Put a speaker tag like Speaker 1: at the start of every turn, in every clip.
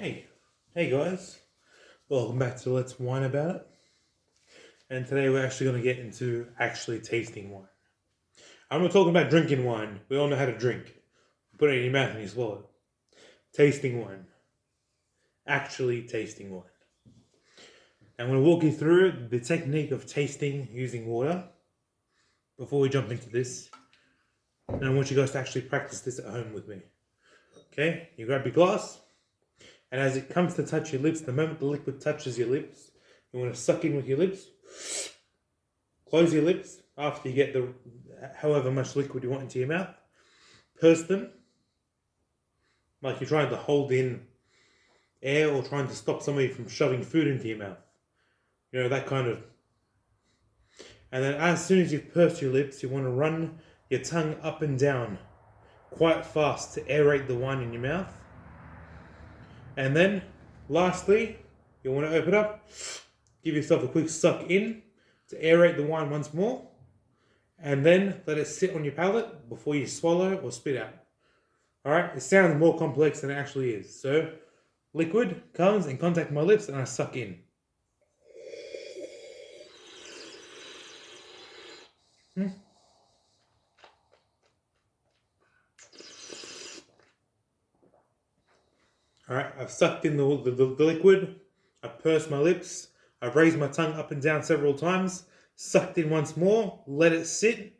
Speaker 1: Hey guys, welcome back to Let's Wine About It. And today we're actually going to get into actually tasting wine. I'm not talking about drinking wine. We all know how to drink. Put it in your mouth and you swallow it. Tasting wine. Actually tasting wine. I'm going to walk you through the technique of tasting using water before we jump into this. And I want you guys to actually practice this at home with me. Okay, you grab your glass. And as it comes to touch your lips, the moment the liquid touches your lips, you want to suck in with your lips. Close your lips after you get the however much liquid you want into your mouth. Purse them, like you're trying to hold in air or trying to stop somebody from shoving food into your mouth. You know, that kind of. And then as soon as you've pursed your lips, you want to run your tongue up and down quite fast to aerate the wine in your mouth. And then, lastly, you want to open up, give yourself a quick suck in to aerate the wine once more, and then let it sit on your palate before you swallow or spit out. Alright, it sounds more complex than it actually is. So, liquid comes in contact with my lips and I suck in. Alright, I've sucked in the liquid, I've pursed my lips, I've raised my tongue up and down several times, sucked in once more, let it sit,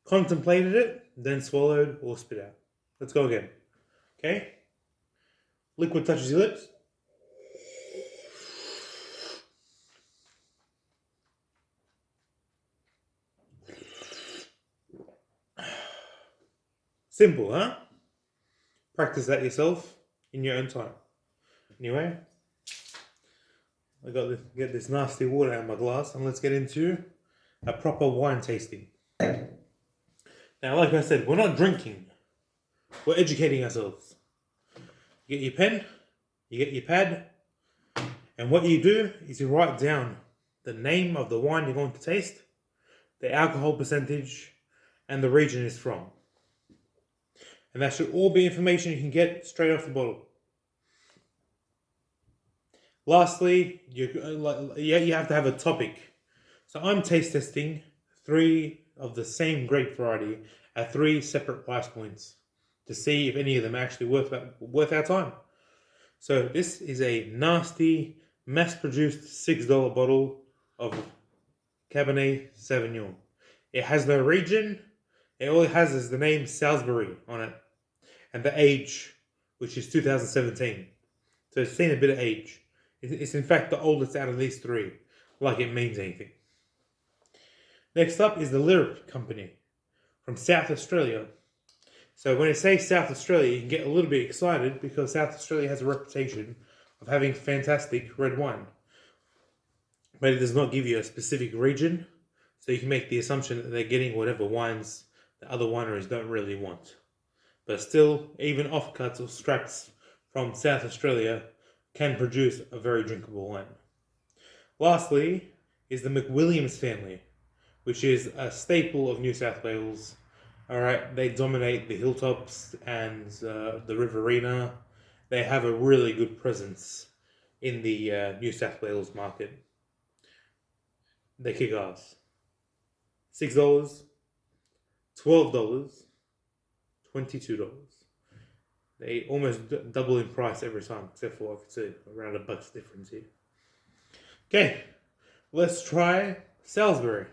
Speaker 1: contemplated it, then swallowed or spit out. Let's go again. Okay? Liquid touches your lips. Simple, huh? Practice that yourself in your own time. Anyway, I got to get this nasty water out of my glass and let's get into a proper wine tasting. Now, like I said, we're not drinking. We're educating ourselves. You get your pen, you get your pad, and what you do is you write down the name of the wine you're going to taste, the alcohol percentage, and the region it's from. And that should all be information you can get straight off the bottle. Lastly, you have to have a topic. So I'm taste testing 3 of the same grape variety at 3 separate price points to see if any of them are actually worth our time. So this is a nasty, mass-produced $6 bottle of cabernet sauvignon. It has no region. All it has is the name Salisbury on it. And the age, which is 2017. So it's seen a bit of age. It's in fact the oldest out of these 3, like it means anything. Next up is the Lyric Company from South Australia. So when I say South Australia, you can get a little bit excited because South Australia has a reputation of having fantastic red wine. But it does not give you a specific region, so you can make the assumption that they're getting whatever wines the other wineries don't really want. But still, even offcuts or scraps from South Australia can produce a very drinkable wine. Lastly is the McWilliams family, which is a staple of New South Wales. Alright, they dominate the hilltops and the Riverina. They have a really good presence in the New South Wales market. They kick ass. $6, $12, $22. They almost double in price every time, except for obviously around $1 difference here. Okay, let's try Salisbury.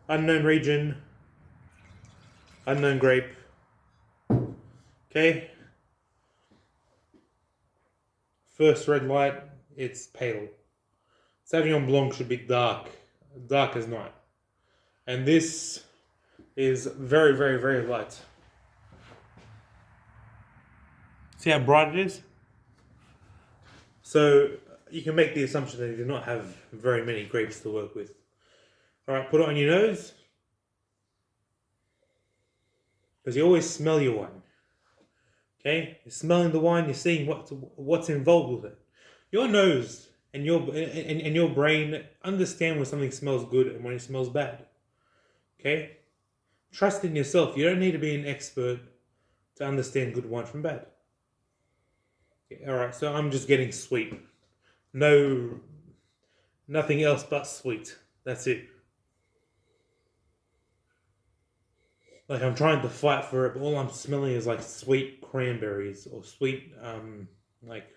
Speaker 1: Unknown region, unknown grape. Okay. First red light, it's pale. Sauvignon Blanc should be dark as night. And this is very, very, very light. See how bright it is? So you can make the assumption that you do not have very many grapes to work with. Alright, put it on your nose. Because you always smell your wine. Okay? You're smelling the wine, you're seeing what's involved with it. Your nose and your brain understand when something smells good and when it smells bad. Okay? Trust in yourself. You don't need to be an expert to understand good wine from bad. Okay, all right, so I'm just getting sweet. No, nothing else but sweet. That's it. Like I'm trying to fight for it, but all I'm smelling is like sweet cranberries or sweet, like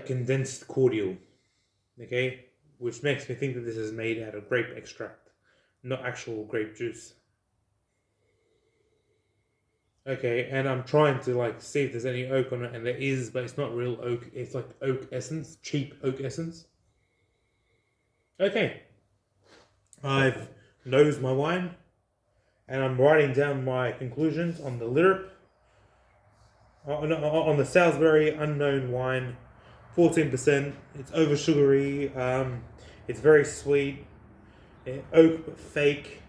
Speaker 1: condensed cordial. Okay, which makes me think that this is made out of grape extract, not actual grape juice. Okay, and I'm trying to like see if there's any oak on it, and there is, but it's not real oak. It's like oak essence, cheap oak essence. Okay, I've nosed my wine, and I'm writing down my conclusions on the lyric on the Salisbury unknown wine. 14%. It's over sugary. It's very sweet. Oak but fake.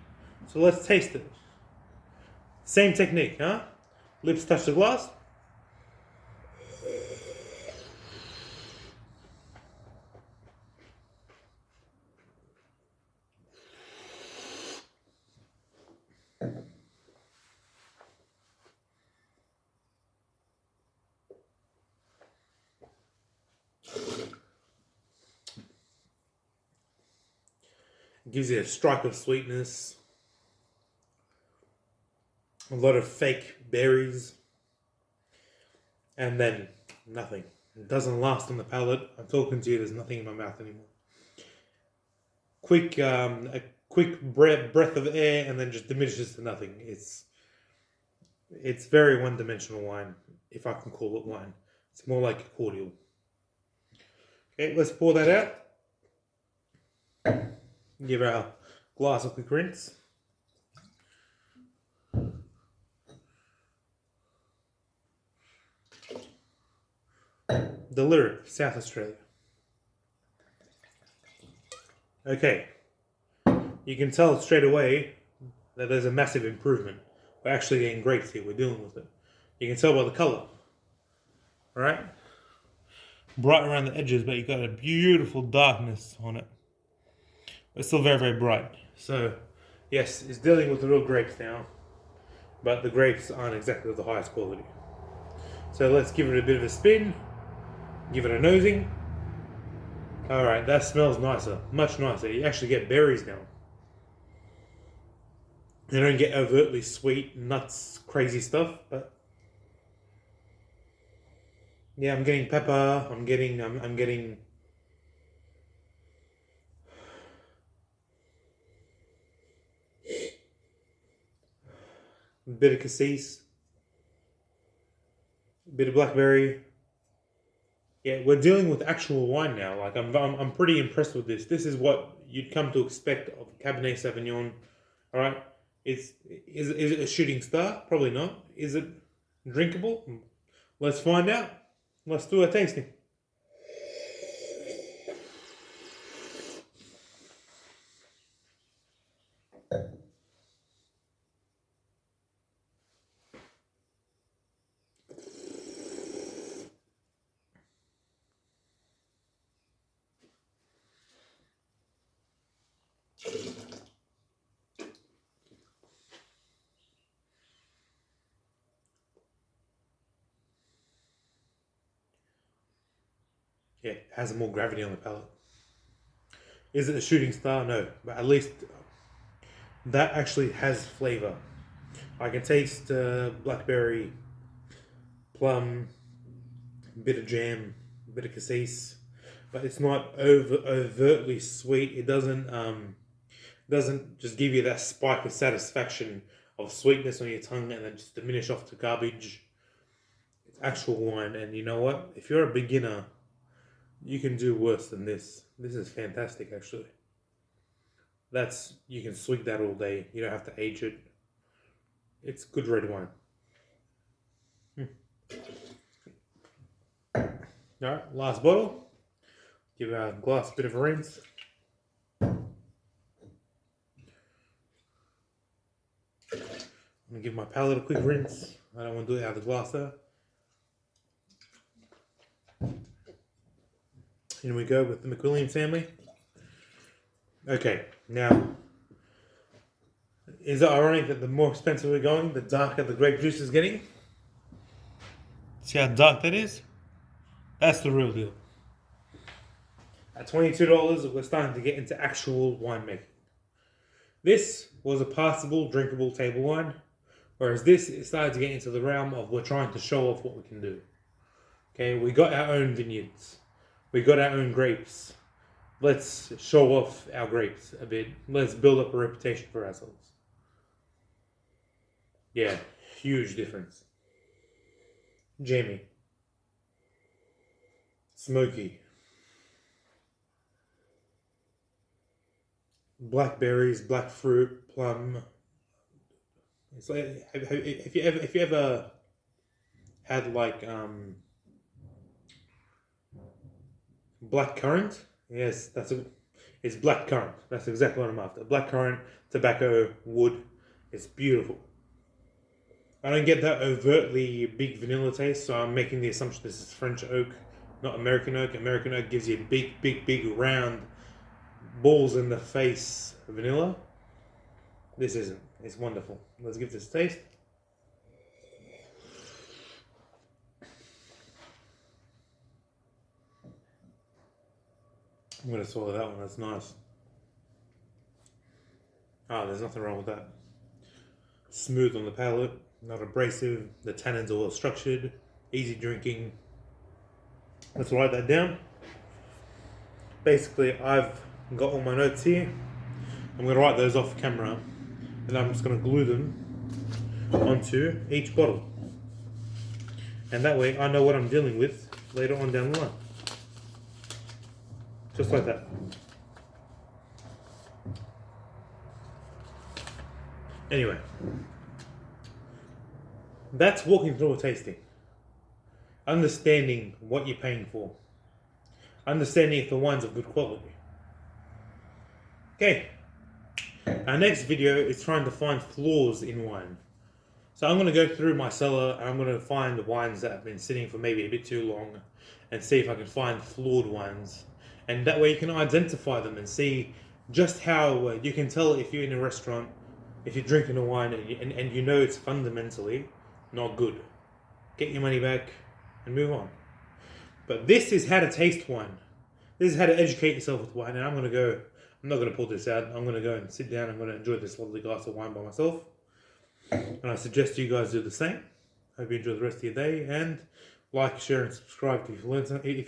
Speaker 1: So let's taste it. Same technique, huh? Lips touch the glass. It gives you a strike of sweetness. A lot of fake berries. And then nothing. It doesn't last on the palate. I'm talking to you, there's nothing in my mouth anymore. A quick breath of air and then just diminishes to nothing. It's very one-dimensional wine, if I can call it wine. It's more like a cordial. Okay, let's pour that out. Give our glass a quick rinse. The Lyric, South Australia. Okay, you can tell straight away that there's a massive improvement. We're actually getting grapes here, we're dealing with it. You can tell by the colour. Alright? Bright around the edges, but you've got a beautiful darkness on it. It's still very, very bright. So, yes, it's dealing with the real grapes now, but the grapes aren't exactly of the highest quality. So let's give it a bit of a spin, give it a nosing. Alright, that smells nicer, much nicer. You actually get berries now. You don't get overtly sweet, nuts, crazy stuff, but yeah, I'm getting pepper, I'm getting a bit of cassis, a bit of blackberry. Yeah, we're dealing with actual wine now. Like I'm pretty impressed with this. This is what you'd come to expect of Cabernet Sauvignon. All right, is it a shooting star? Probably not. Is it drinkable? Let's find out. Let's do a tasting. Yeah, it has more gravity on the palate. Is it a shooting star? No, but at least that actually has flavor. I can taste blackberry, plum, bit of jam, bit of cassis, but it's not overtly sweet. It doesn't just give you that spike of satisfaction of sweetness on your tongue and then just diminish off to garbage. It's actual wine, and you know what? If you're a beginner, you can do worse than this. This is fantastic, actually. You can swig that all day. You don't have to age it. It's good red wine. All right, last bottle. Give our glass a bit of a rinse. I'm gonna give my palate a quick rinse. I don't want to do it out of the glass though. Here we go with the McWilliam family. Okay, now, is it ironic that the more expensive we're going, the darker the grape juice is getting? See how dark that is? That's the real deal. At $22, we're starting to get into actual winemaking. This was a passable, drinkable table wine, whereas this it started to get into the realm of we're trying to show off what we can do. Okay, we got our own vineyards, we got our own grapes. Let's show off our grapes a bit. Let's build up a reputation for ourselves. Yeah, huge difference. Jamie. Smoky. Blackberries, black fruit, plum. It's like if you ever had like black currant, yes, it's black currant. That's exactly what I'm after. Black currant, tobacco, wood. It's beautiful. I don't get that overtly big vanilla taste, so I'm making the assumption this is French oak, not American oak. American oak gives you big round balls in the face vanilla. This isn't. It's wonderful. Let's give this a taste. I'm going to swallow that one. That's nice. Ah, there's nothing wrong with that. Smooth on the palate, not abrasive. The tannins are well structured, easy drinking. Let's write that down. Basically, I've got all my notes here. I'm going to write those off camera, and I'm just going to glue them onto each bottle. And that way I know what I'm dealing with later on down the line. Just like that. Anyway, that's walking through a tasting. Understanding what you're paying for. Understanding if the wine's of good quality. Okay, our next video is trying to find flaws in wine. So I'm going to go through my cellar and I'm going to find the wines that have been sitting for maybe a bit too long and see if I can find flawed wines. And that way you can identify them and see just how you can tell if you're in a restaurant, if you're drinking a wine and you know it's fundamentally not good. Get your money back and move on. But this is how to taste wine. This is how to educate yourself with wine. And I'm not going to pull this out. I'm going to go and sit down. I'm going to enjoy this lovely glass of wine by myself. And I suggest you guys do the same. Hope you enjoy the rest of your day. And like, share, and subscribe if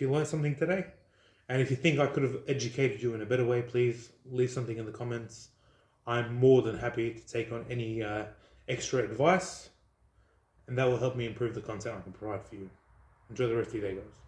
Speaker 1: you learned something today. And if you think I could have educated you in a better way, please leave something in the comments. I'm more than happy to take on any extra advice. And that will help me improve the content I can provide for you. Enjoy the rest of your day, guys.